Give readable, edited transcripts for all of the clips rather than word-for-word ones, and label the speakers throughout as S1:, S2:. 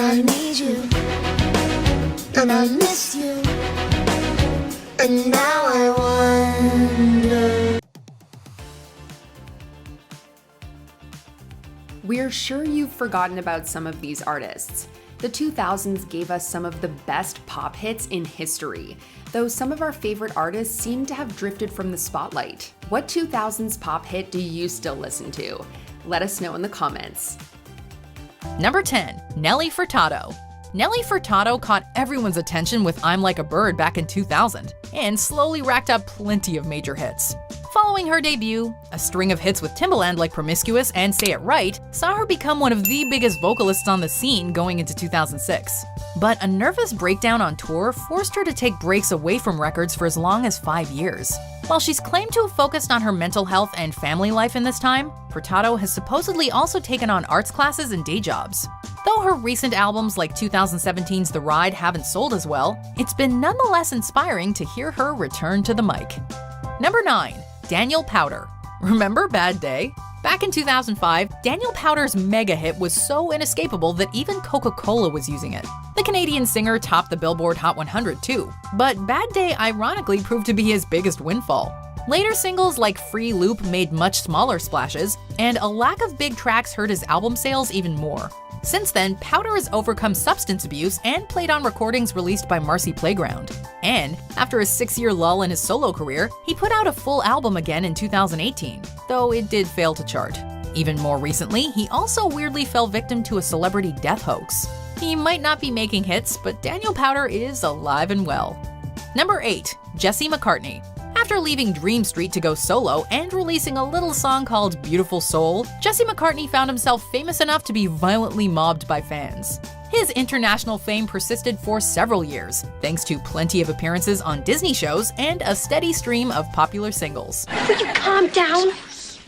S1: I need you, and I miss you, and now I wonder.
S2: We're sure you've forgotten about some of these artists. The 2000s gave us some of the best pop hits in history, though some of our favorite artists seem to have drifted from the spotlight. What 2000s pop hit do you still listen to? Let us know in the comments.
S3: Number 10. Nelly Furtado. Nelly Furtado caught everyone's attention with I'm Like a Bird back in 2000, and slowly racked up plenty of major hits. Following her debut, a string of hits with Timbaland like Promiscuous and Say It Right saw her become one of the biggest vocalists on the scene going into 2006. But a nervous breakdown on tour forced her to take breaks away from records for as long as 5 years. While she's claimed to have focused on her mental health and family life in this time, Furtado has supposedly also taken on arts classes and day jobs. Though her recent albums like 2017's The Ride haven't sold as well, it's been nonetheless inspiring to hear her return to the mic. Number 9. Daniel Powter. Remember Bad Day? Back in 2005, Daniel Powter's mega hit was so inescapable that even Coca-Cola was using it. The Canadian singer topped the Billboard Hot 100 too, but Bad Day ironically proved to be his biggest windfall. Later singles like Free Loop made much smaller splashes, and a lack of big tracks hurt his album sales even more. Since then, Powter has overcome substance abuse and played on recordings released by Marcy Playground. And after a 6-year lull in his solo career, he put out a full album again in 2018, though it did fail to chart. Even more recently, he also weirdly fell victim to a celebrity death hoax. He might not be making hits, but Daniel Powter is alive and well. Number 8. Jesse McCartney. After leaving Dream Street to go solo and releasing a little song called Beautiful Soul, Jesse McCartney found himself famous enough to be violently mobbed by fans. His international fame persisted for several years, thanks to plenty of appearances on Disney shows and a steady stream of popular singles.
S4: Will you calm down?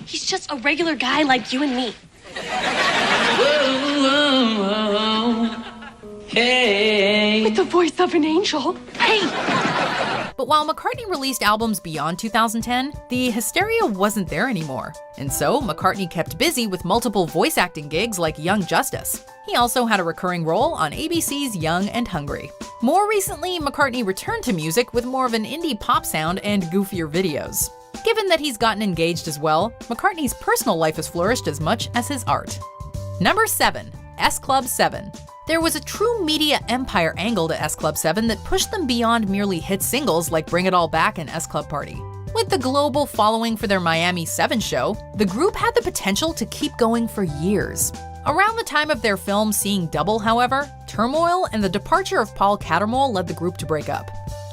S4: He's just a regular guy like you and me.
S5: Hey.
S4: With the voice of an angel. Hey!
S3: But while McCartney released albums beyond 2010, the hysteria wasn't there anymore. And so, McCartney kept busy with multiple voice acting gigs like Young Justice. He also had a recurring role on ABC's Young and Hungry. More recently, McCartney returned to music with more of an indie pop sound and goofier videos. Given that he's gotten engaged as well, McCartney's personal life has flourished as much as his art. Number 7. S Club 7. There was a true media empire angle to S Club 7 that pushed them beyond merely hit singles like Bring It All Back and S Club Party. With the global following for their Miami 7 show, the group had the potential to keep going for years. Around the time of their film Seeing Double, however, turmoil and the departure of Paul Cattermole led the group to break up.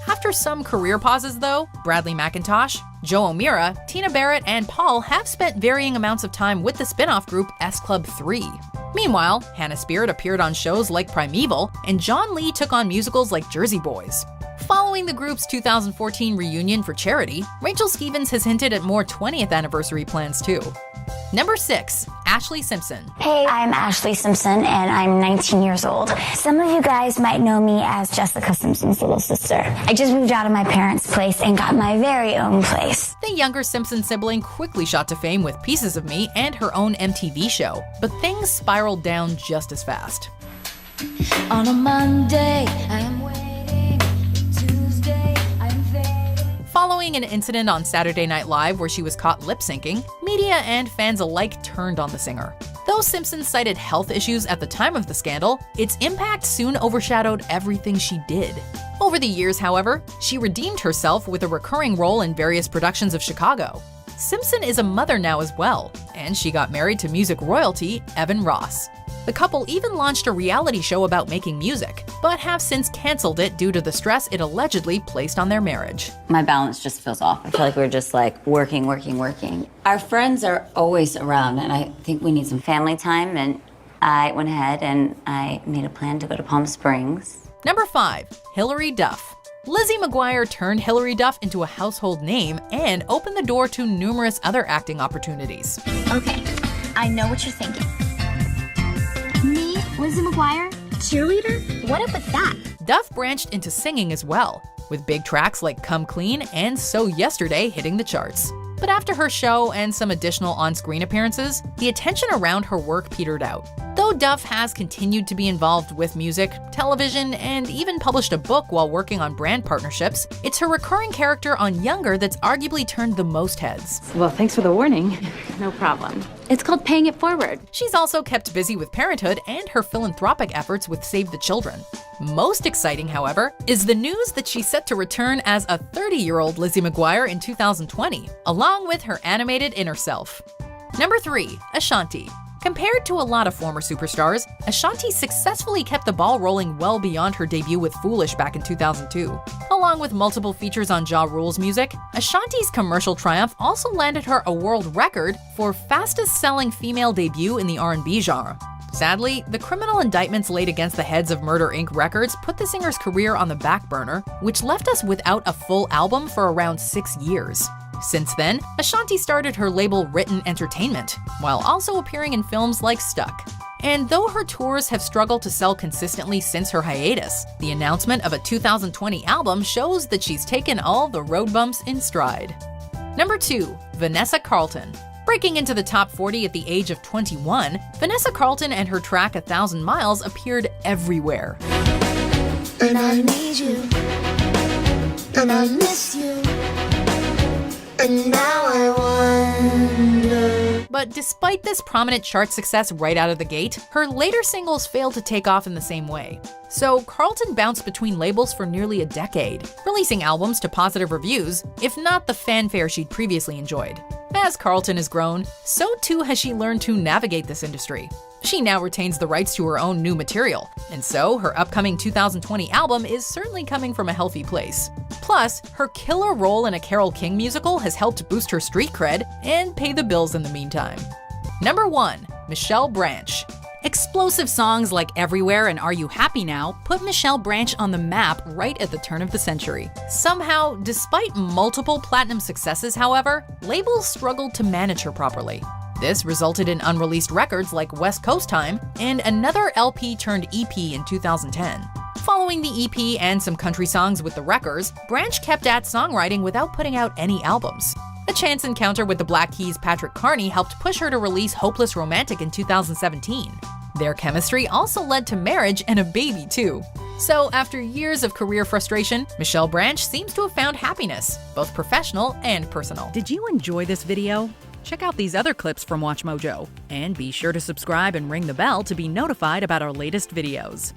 S3: After some career pauses though, Bradley McIntosh, Joe O'Meara, Tina Barrett, and Paul have spent varying amounts of time with the spin-off group S Club 3. Meanwhile, Hannah Speard appeared on shows like Primeval, and John Lee took on musicals like Jersey Boys. Following the group's 2014 reunion for charity, Rachel Stevens has hinted at more 20th anniversary plans too. Number 6. Ashlee Simpson.
S6: Hey, I'm Ashlee Simpson and I'm 19 years old. Some of you guys might know me as Jessica Simpson's little sister. I just moved out of my parents' place and got my very own place.
S3: The younger Simpson sibling quickly shot to fame with Pieces of Me and her own MTV show, but things spiraled down just as fast.
S1: On a Monday, I am waiting. Tuesday, I am fading.
S3: Following an incident on Saturday Night Live where she was caught lip-syncing, media and fans alike turned on the singer. Though Simpson cited health issues at the time of the scandal, its impact soon overshadowed everything she did. Over the years, however, she redeemed herself with a recurring role in various productions of Chicago. Simpson is a mother now as well, and she got married to music royalty Evan Ross. The couple even launched a reality show about making music, but have since canceled it due to the stress it allegedly placed on their marriage.
S7: My balance just feels off. I feel like we're just like working. Our friends are always around, and I think we need some family time, and I went ahead and I made a plan to go to Palm Springs.
S3: Number 5. Hilary Duff. Lizzie McGuire turned Hilary Duff into a household name and opened the door to numerous other acting opportunities.
S6: Okay, I know what you're thinking. Me, Lizzie McGuire, cheerleader? What up with that?
S3: Duff branched into singing as well, with big tracks like Come Clean and So Yesterday hitting the charts. But after her show and some additional on-screen appearances, the attention around her work petered out. Though Duff has continued to be involved with music, television, and even published a book while working on brand partnerships, it's her recurring character on Younger that's arguably turned the most heads.
S8: Well, thanks for the warning. No problem. It's called paying it forward.
S3: She's also kept busy with parenthood and her philanthropic efforts with Save the Children. Most exciting, however, is the news that she's set to return as a 30-year-old Lizzie McGuire in 2020, along with her animated inner self. Number 3. Ashanti. Compared to a lot of former superstars, Ashanti successfully kept the ball rolling well beyond her debut with Foolish back in 2002. Along with multiple features on Ja Rule's music, Ashanti's commercial triumph also landed her a world record for fastest-selling female debut in the R&B genre. Sadly, the criminal indictments laid against the heads of Murder Inc. Records put the singer's career on the back burner, which left us without a full album for around 6 years. Since then, Ashanti started her label Written Entertainment, while also appearing in films like Stuck. And though her tours have struggled to sell consistently since her hiatus, the announcement of a 2020 album shows that she's taken all the road bumps in stride. Number 2. Vanessa Carlton. Breaking into the top 40 at the age of 21, Vanessa Carlton and her track 1,000 Miles appeared everywhere.
S1: And I need you, and I miss you, and now I wonder.
S3: But despite this prominent chart success right out of the gate, her later singles failed to take off in the same way. So Carlton bounced between labels for nearly a decade, releasing albums to positive reviews, if not the fanfare she'd previously enjoyed. As Carlton has grown, so too has she learned to navigate this industry. She now retains the rights to her own new material, and so her upcoming 2020 album is certainly coming from a healthy place. Plus, her killer role in a Carole King musical has helped boost her street cred and pay the bills in the meantime. Number 1. Michelle Branch. Explosive songs like Everywhere and Are You Happy Now put Michelle Branch on the map right at the turn of the century. Somehow, despite multiple platinum successes, however, labels struggled to manage her properly. This resulted in unreleased records like West Coast Time and another LP turned EP in 2010. Following the EP and some country songs with the Wreckers, Branch kept at songwriting without putting out any albums. A chance encounter with the Black Keys' Patrick Carney helped push her to release Hopeless Romantic in 2017. Their chemistry also led to marriage and a baby too. So after years of career frustration, Michelle Branch seems to have found happiness, both professional and personal.
S9: Did you enjoy this video? Check out these other clips from WatchMojo, and be sure to subscribe and ring the bell to be notified about our latest videos.